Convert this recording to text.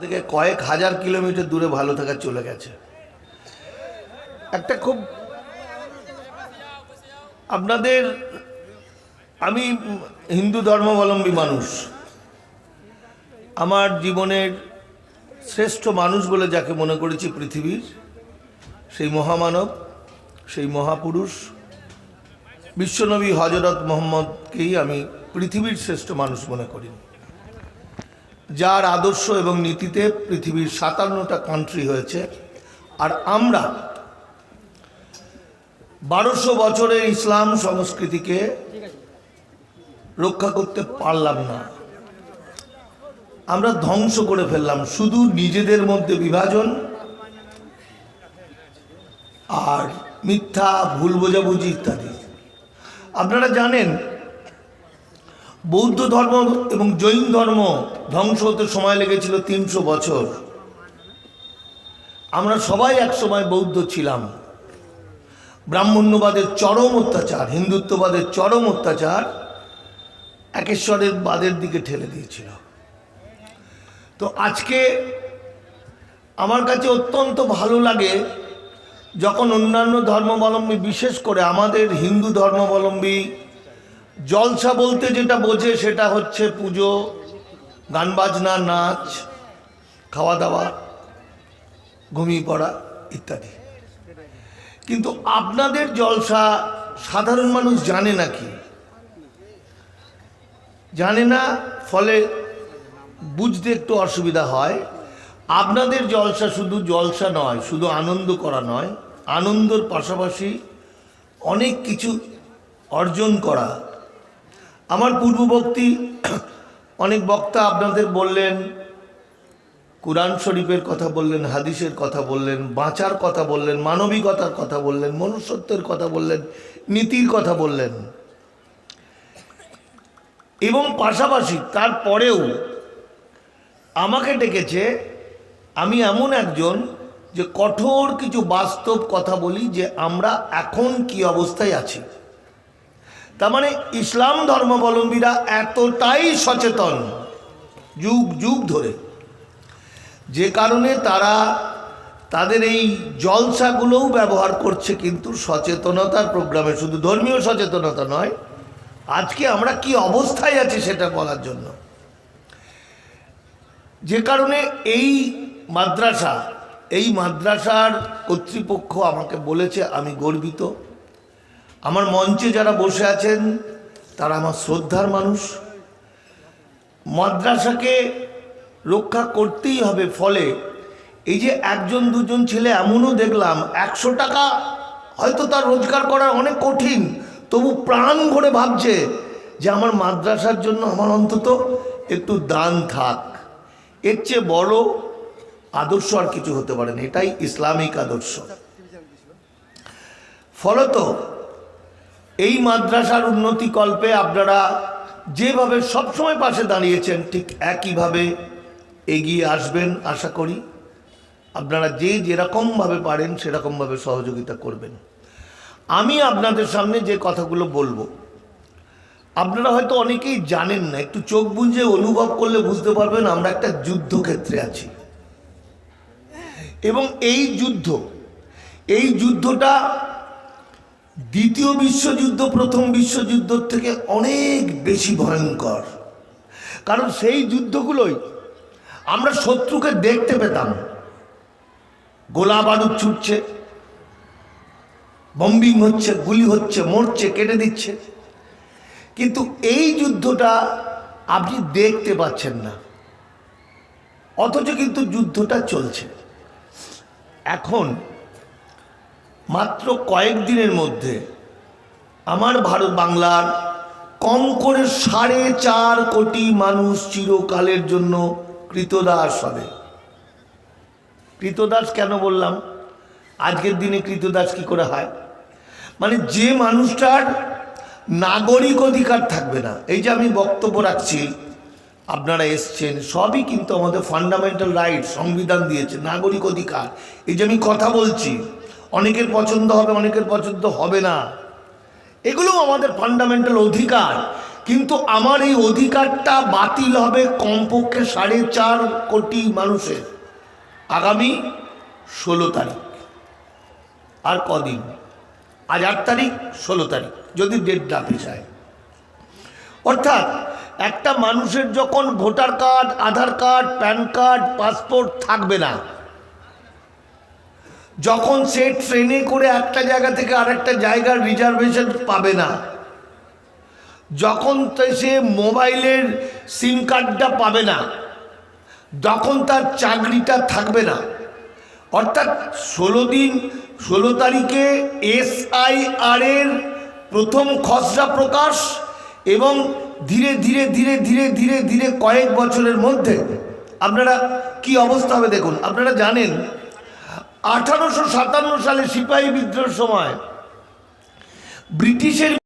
থেকে কয়েক হাজার কিলোমিটার দূরে ভালো থাকা চলে গেছে। একটা খুব আপনাদের, আমি হিন্দু ধর্মাবলম্বী মানুষ, আমার জীবনের শ্রেষ্ঠ মানুষ বলে যাকে মনে করেছি পৃথিবীর, সেই মহামানব, সেই মহাপুরুষ বিশ্বনবী হযরত মুহাম্মদকেই আমি পৃথিবীর শ্রেষ্ঠ মানুষ মনে করি, যার আদর্শ এবং নীতিতে পৃথিবীর ৫৭টা কান্ট্রি হয়েছে। আর আমরা ১২০০ বছরের ইসলাম সংস্কৃতিকে রক্ষা করতে পারলাম না, আমরা ধ্বংস করে ফেললাম শুধু নিজেদের মধ্যে বিভাজন আর মিথ্যা, ভুল বোঝাবুঝি ইত্যাদি। আপনারা জানেন বৌদ্ধ ধর্ম এবং জৈন ধর্ম ধ্বংস হতে সময় লেগেছিল ৩০০ বছর। আমরা সবাই একসময় বৌদ্ধ ছিলাম। ব্রাহ্মণ্যবাদের চরম অত্যাচার, হিন্দুত্ববাদের চরম অত্যাচার একেশ্বরের বাদের দিকে ঠেলে দিয়েছিল। তো আজকে আমার কাছে অত্যন্ত ভালো লাগে যখন অন্যান্য ধর্মাবলম্বী, বিশেষ করে আমাদের হিন্দু ধর্মাবলম্বী, জলসা বলতে যেটা বোঝে সেটা হচ্ছে পুজো, গান বাজনা, নাচ, খাওয়া দাওয়া, ঘুমিয়ে পড়া ইত্যাদি। কিন্তু আপনাদের জলসা সাধারণ মানুষ জানে না, কি জানে না, ফলে বুঝতে একটু অসুবিধা হয়। আপনাদের জলসা শুধু জলসা নয়, শুধু আনন্দ করা নয়, আনন্দের পাশাপাশি অনেক কিছু অর্জন করা। আমার পূর্ববর্তী অনেক বক্তা আপনাদের বললেন, কুরআন শরীফের কথা বললেন, হাদিসের কথা বললেন, বাঁচার কথা বললেন, মানবিকতার কথা বললেন, মনুষ্যত্বের কথা বললেন, নীতির কথা বললেন, এবং পাশাপাশি তারপরেও আমাকে ডেকেছে। আমি এমন একজন যে কঠোর কিছু বাস্তব কথা বলি, যে আমরা এখন কি অবস্থায় আছি। তার মানে ইসলাম ধর্মাবলম্বীরা এতটাই সচেতন যুগ যুগ ধরে, যে কারণে তারা তাদের এই জলসাগুলোও ব্যবহার করছে কিন্তু সচেতনতার প্রোগ্রামে, শুধু ধর্মীয় সচেতনতা নয়, আজকে আমরা কি অবস্থায় আছি সেটা বলার জন্য। যে কারণে এই মাদ্রাসার কর্তৃপক্ষ আমাকে বলেছে, আমি গর্বিত। আমার মঞ্চে যারা বসে আছেন তারা আমার শ্রদ্ধার মানুষ। মাদ্রাসাকে রক্ষা করতেই হবে। ফলে এই যে একজন দুজন ছেলে, এমনও দেখলাম ১০০ টাকা হয়তো তার রোজগার করা অনেক কঠিন, তবু প্রাণ ভরে ভাবছে যে আমার মাদ্রাসার জন্য আমার অন্তত একটু দান থাক। এর চেয়ে বড় আদর্শ আর কিছু হতে পারে না। এটাই ইসলামিক আদর্শ। ফলত এই মাদ্রাসার উন্নতিকল্পে আপনারা যেভাবে সবসময় পাশে দাঁড়িয়েছেন, ঠিক একইভাবে এগিয়ে আসবেন আশা করি। আপনারা যেরকমভাবে পারেন সেরকমভাবে সহযোগিতা করবেন। আমি আপনাদের সামনে যে কথাগুলো বলবো, আপনারা হয়তো অনেকেই জানেন না, একটু চোখ বুজে অনুভব করলে বুঝতে পারবেন আমরা একটা যুদ্ধক্ষেত্রে আছি। এবং এই যুদ্ধটা দ্বিতীয় বিশ্বযুদ্ধ, প্রথম বিশ্বযুদ্ধের থেকে অনেক বেশি ভয়ঙ্কর। কারণ সেই যুদ্ধগুলোই আমরা শত্রুকে দেখতে পেতাম, গোলা বারুদ ছুটছে, বম্বিং হচ্ছে, গুলি হচ্ছে, মরছে, কেটে দিচ্ছে। কিন্তু এই যুদ্ধটা আপনি দেখতে পাচ্ছেন না, অথচ কিন্তু যুদ্ধটা চলছে। এখন মাত্র কয়েকদিনের মধ্যে আমার বাংলার কম করে ৪.৫ কোটি মানুষ চিরকালের জন্য কৃতদাস হবে। কৃতদাস কেন বললাম? আজকের দিনে কৃতদাস কি করে হয়? মানে যে মানুষটার নাগরিক অধিকার থাকবে না। এই যে আমি বক্তব্য রাখছি, আপনারা এসছেন, সবই কিন্তু আমাদের ফান্ডামেন্টাল রাইট, সংবিধান দিয়েছে, নাগরিক অধিকার। এই যে আমি কথা বলছি, অনেকের পছন্দ হবে, অনেকের পছন্দ হবে না, এগুলো আমাদের ফান্ডামেন্টাল অধিকার। কিন্তু আমার এই অধিকারটা বাতিল হবে কমপক্ষে 4.5 কোটি মানুষের আগামী 16 তারিখ। আর কদিন, আজ 8 তারিখ, 16 তারিখ যদি ডেট না পেছায়। অর্থাৎ একটা মানুষের যখন ভোটার কার্ড, আধার কার্ড, প্যান কার্ড, পাসপোর্ট থাকবে না, যখন সে ট্রেনে করে একটা জায়গা থেকে আরেকটা জায়গার রিজার্ভেশন পাবে না, যখন সে মোবাইলের সিম কার্ডটা পাবে না, যখন তার চাকরিটা থাকবে না, অর্থাৎ 16 তারিখে SIR এর প্রথম খসড়া প্রকাশ এবং ধীরে ধীরে ধীরে ধীরে ধীরে ধীরে কয়েক বছরের মধ্যে আপনারা কি অবস্থা হবে দেখুন। আপনারা জানেন 1857 সালে সিপাহী বিদ্রোহের সময় ব্রিটিশের